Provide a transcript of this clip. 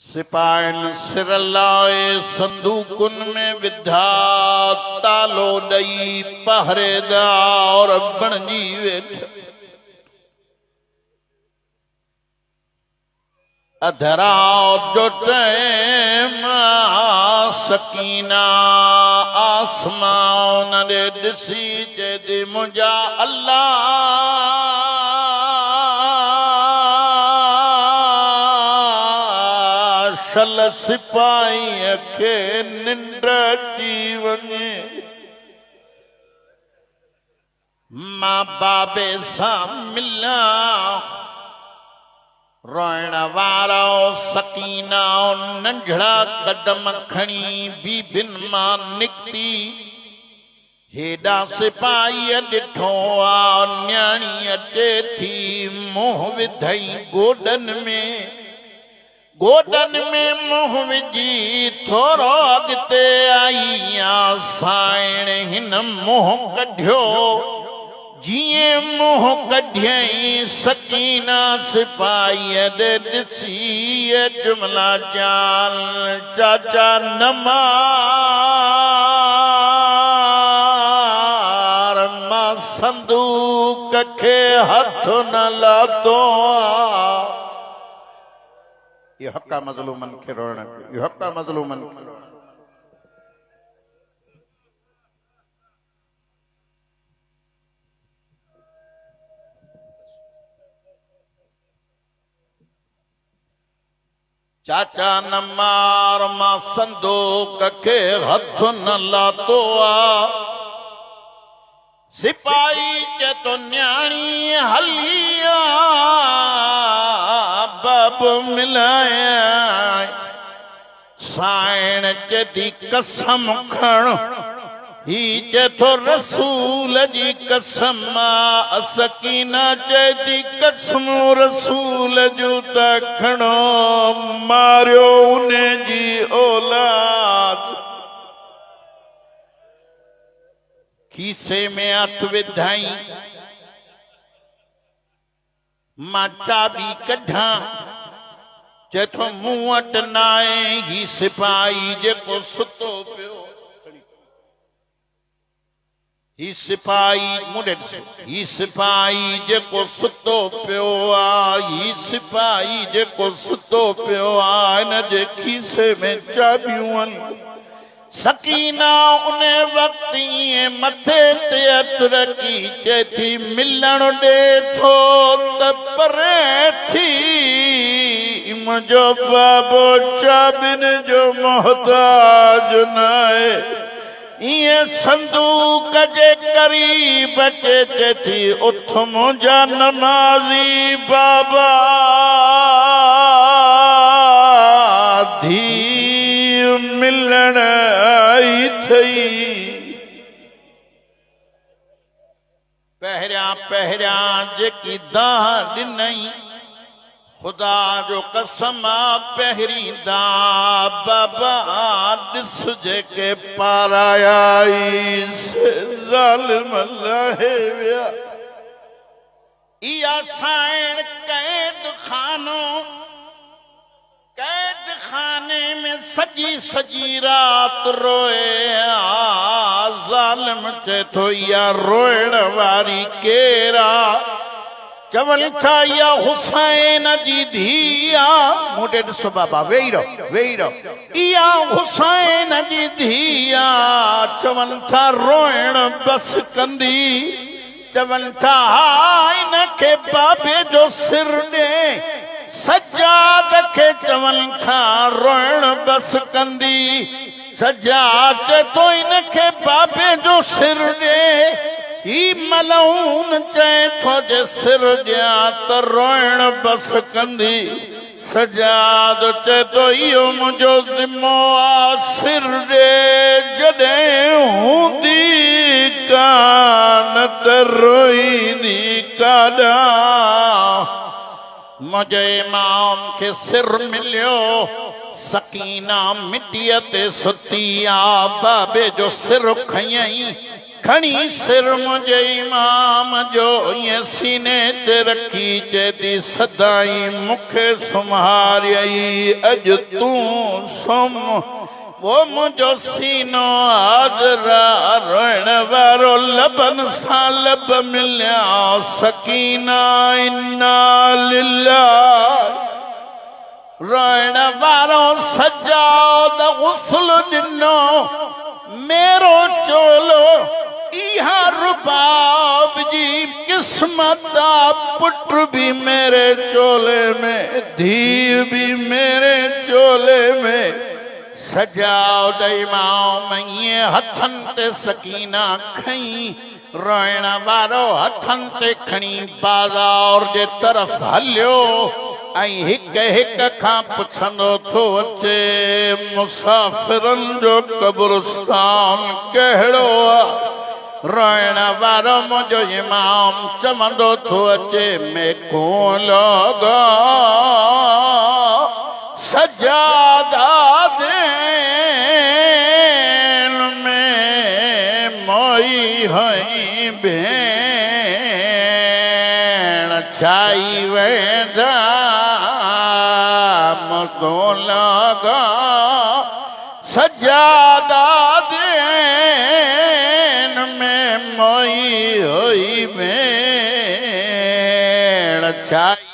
सिपाहिन सिर लाए संदूकुन में विधा तालो दई पहरेदार बणजी वेठा। अधराओ जो टाइम सकीना आसमान ने दिसी जे मुझा अल्लाह शल सिपाही के निंड अची वञे। मां बाबे सां मिला रोइण वारो सकीना नंढड़ा कदम खणी बीबिन मां निकती। हेॾा सिपाही ॾिठो आ न्याणी अचे थी मुंहुं विधई गोॾनि में मुंहुं विझी थोरो अॻिते आई आ साइण हिन मुंहुं कढियो। जिए मुंह कढियई सकीना सिपाही दे दिसी जुमला जाल चाचा नमार मां संदूक के हथ न लातो। ये हक्का मज़लूमन के रोण ये हक्का मज़लूमन के रोण। चाचा न मार मां संदूक के हथ न लातो आ। सिपाही के तो न्याणी हलिया बाब मिलाया। साइण के दी कसम खण ही जे तो रसूल जी कसम सकीना जे दी कसम रसूल जो त खणो मारियो उने जी औलाद। खीसे में हथ विधाई मां चाबी कढां जेठो मूं वटि नाहे। ही सिपाही जेको सुतो पियो ही सिपाही जेको सुतो पियो आ। ही सिपाही जेको सुतो पियो आ इन जे खीसे में चाबियूं आहिनि। सकीना उन वक्त मथे ते हथ रखी चे थी मिलण ॾे थो त परे थी। मुंहिंजो बाबो चाबिन जो मोहताज नाहे। ये संदूक जे करीब चे थी उठ मुंहिंजा नमाज़ी बाबा धी मिलण आई थई। पहिरियां जेकी दाह ॾिनई खुदा जो कसम पहिरीं दाह बाबा ॾिस जेके पाराया ज़ालिम लाहे विया। इहा साइण कैद खाने में सजी रात रोए। ज़ालिम चे थो इहा रोइण वारी केरा। चवनि था इहा हुसैन जी धीउ आ। मूं ॾे ॾिसो बाबा वेही रहो। इहा हुसैन जी धीउ आ। चवनि था रोइण बस कंदी। चवनि था हा इन खे बाबे जो सिर ॾे। सजाद खे चवनि था रोइण बस कंदी। सजाद चए थो इन खे बाबे जो सिर ॾे। ही मलऊन चए थो जे सिर ॾियां त रोइण बस कंदी। सजाद चए थो इहो मुंहिंजो ज़िम्मो आ सिर ॾे। जॾहिं हूंदी कान त रोईंदी काॾा। मुंहिंजे इमाम खे सिर मिलियो। सकीना मिटीअ ते सुती आ। बाबे जो सिर खयई खणी सिर मुझे इमाम जो ये सीने ते रखी चेती सदाई मुखे सुम्हारियई अज तू सुम वो मुझो सीनो हाजरा रोइण वारो लबन सा लब मिलिया सकीना इन्ना लिल्लाह रोइण वारो सजाद गुस्ल दिनो मेरो चोलो इहा रुबाब जी किस्मत दा पुत्र भी मेरे चोले में धी भी मेरे चोले में सजाओ दई माओ मैं हथन ते सकीना खई रोइण वारो हथन ते खणी बाजार जे तरफ हलियो ऐं हिक हिक खां पुछंदो थो अचे मुसाफ़िरन जो कब्रिस्तान कहिड़ो आहे रोइण वारो मुंहिंजो इमाम चवंदो थो अचे मेको लॻा सजादा देन में मोई हई भेण छाई वेंदा मको लॻा सजादा देन में मोई हुई भेण छाई